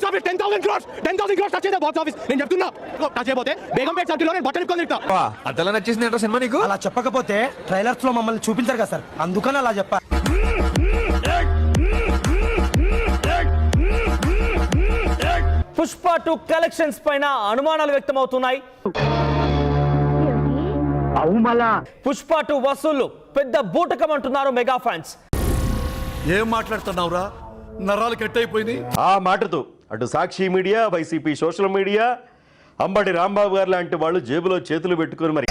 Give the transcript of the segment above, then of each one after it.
Office 10,000 crores touch అయ్యే box office. నేను చెప్తున్నా టచ్ అయిపోతే బేగంపేట సర్కిల్లో నేను బట్టలు ఇప్పుకొని తింటా. అదలా నచ్చేసింది ఏంటో సినిమా నీకు? అలా చెప్పకపోతే ట్రైలర్స్ లో మమ్మల్ని చూపించారు కదా సార్, అందుకని అలా చెప్పా. పుష్ప 2 కలెక్షన్స్ పైన అనుమానాలు వ్యక్తమవుతున్నాయి. పుష్ప 2 వసూళ్లు పెద్ద బూటకం అంటున్నారు మెగా ఫ్యాన్స్. ఏం మాట్లాడుతున్నావురా? నరాలు కట్ అయిపోయినాయి. ఆ మాటతో అటు Sakshi media, YCP social media, Ambati Rambabu గారు లాంటి వాళ్ళు జేబులో చేతులు పెట్టుకుని మరి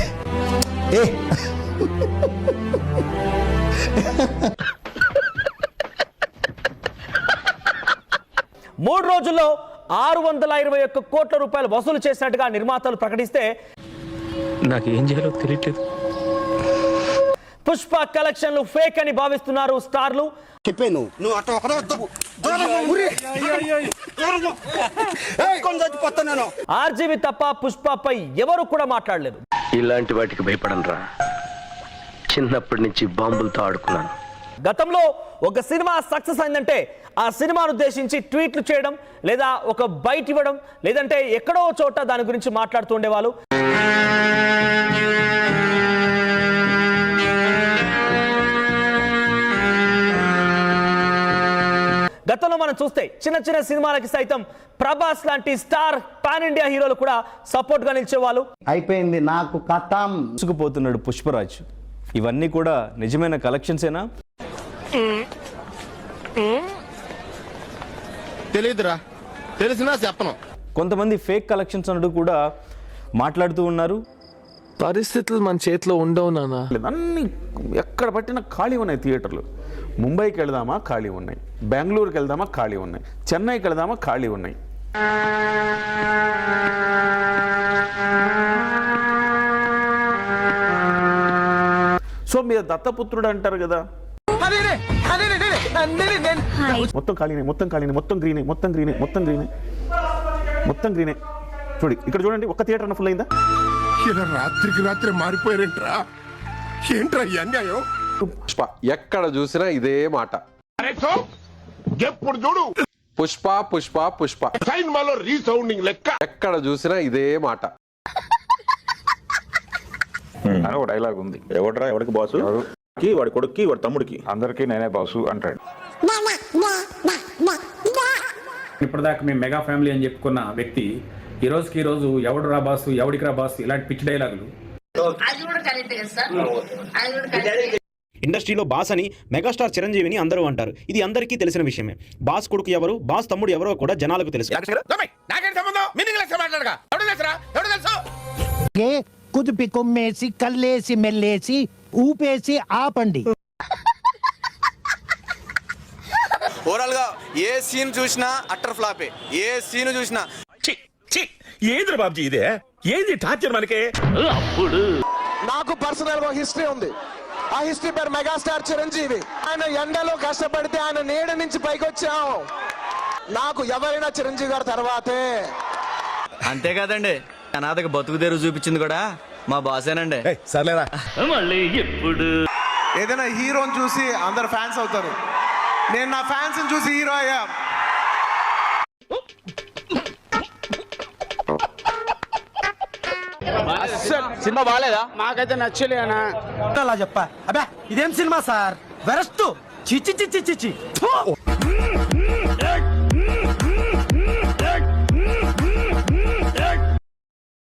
మూడు రోజుల్లో 621 కోట్ల రూపాయలు వసూలు చేసినట్టుగా నిర్మాతలు ప్రకటిస్తే నాకేం చేయాలో తెలియట్లేదు. పుష్ప కలెక్షన్లు ఫేక్ అని భావిస్తున్నారు స్టార్లు. చెప్పాను నువ్వు అట్లా ఆర్జీవి తప్ప పుష్పపై ఎవరు కూడా మాట్లాడలేదు. ఇలాంటి వాటికి భయపడనురా, చిన్నప్పటి నుంచి బాంబులతో ఆడుకున్నాను. గతంలో ఒక సినిమా సక్సెస్ అయిందంటే ఆ సినిమాను ఉద్దేశించి ట్వీట్లు చేయడం, లేదా ఒక బైట్ ఇవ్వడం, లేదంటే ఎక్కడో చోట దాని గురించి మాట్లాడుతూ ఉండేవాళ్ళు. గతంలో మనం చూస్తే చిన్న చిన్న సినిమాలకి సైతం ప్రభాస్ లాంటి స్టార్ పాన్ ఇండియా హీరోలు కూడా సపోర్ట్ గా నిలిచేవాళ్ళు. అయిపోయింది నాకు కథం. ముసుగుపోతున్నాడు పుష్పరాజ్. ఇవన్నీ కూడా నిజమైన కలెక్షన్సేనా? తెలియదురా, తెలిసినా చెప్పను. కొంతమంది ఫేక్ కలెక్షన్స్ అంటూ కూడా మాట్లాడుతూ ఉన్నారు. పరిస్థితులు మన చేతిలో ఉండవు నాన్న. అన్ని ఎక్కడ పట్టినా ఖాళీ ఉన్నాయి థియేటర్లు. ముంబైకి వెళదామా ఖాళీ ఉన్నాయి, బెంగళూరుకి వెళ్దామా ఖాళీ ఉన్నాయి, చెన్నైకి వెళదామా ఖాళీ ఉన్నాయి. సో మీరు దత్తపుత్రుడు అంటారు కదా, మొత్తం ఖాళీనే, మొత్తం ఖాళీనే, మొత్తం గ్రీనే, మొత్తం గ్రీనే, మొత్తం గ్రీనే, మొత్తం గ్రీనే. చూడు ఇక్కడ చూడండి, ఒక్క థియేటర్ ఫుల్ అయిందా? ఇలా రాత్రికి రాత్రి మారిపోయారేంట్రా? ఏంట్రా ఈ అన్యాయం? పుష్ప ఎక్కడ చూసినా ఇదే మాట. ఎప్పుడు చూడు పుష్ప పుష్ప పుష్ప, సినిమాలో రీసౌండింగ్ లెక్క. ఎక్కడ చూసినా ఇదే మాట. అని ఒక డైలాగ్ ఉంది. ఎవడరా ఎవరికి బాసు? వాడి కొడుక్కి వాడి తమ్ముడికి అందరికీ నేనే బాసు అంటాడు. ఇప్పటిదాకా మేము మెగా ఫ్యామిలీ అని చెప్పుకున్న వ్యక్తి ఈ రోజు ఎవడు రా బాసు, ఎవడికి రా బాసు, ఇలాంటి పిచ్చి డైలాగులు. ఇండస్ట్రీలో బాస్ అని మెగాస్టార్ చిరంజీవిని అందరూ అంటారు. ఇది అందరికీ తెలిసిన విషయమే. బాస్ కొడుకు ఎవరు, బాస్ తమ్ముడు ఎవరో కూడా జనాలకు తెలుసు. కుదిపి కొమ్మేసి కల్లేసి మెల్లేసి ఊపేసి ఆపండి. ఓవరాల్ గా ఏ సీన్ చూసినా అట్టర్ ఫ్లాపే, ఏ సీన్ చూసినా. ఏంద్ర బాబ్జీ ఇదే? ఏంది టార్చర్ మనకే? అప్పుడు నాకు పర్సనల్ గా హిస్టరీ ఉంది. ఆ హిస్టరీ పేరు మెగాస్టార్ చిరంజీవి. ఆయన ఎండలో కష్టపడితే ఆయన నీడ నుంచి పైకి వచ్చాం. నాకు ఎవరైనా చిరంజీవి గారి తర్వాతే. అంతే కదండి, అనాథకు బతుకు తెరువు చూపించింది కూడా మా బాసేనండి. సర్లేరా. మళ్ళీ ఎప్పుడు ఏదైనా హీరోని చూసి అందరు ఫ్యాన్స్ అవుతారు. నేను నా ఫ్యాన్స్ చూసి హీరో అయ్యా. సినిమా బాగాలేదా? మాకైతే నచ్చలేనా అలా చెప్పా. అబ్బా ఇదేం సినిమా సార్, వెరస్తు. చిచ్చి చిచ్చి చిచ్చి.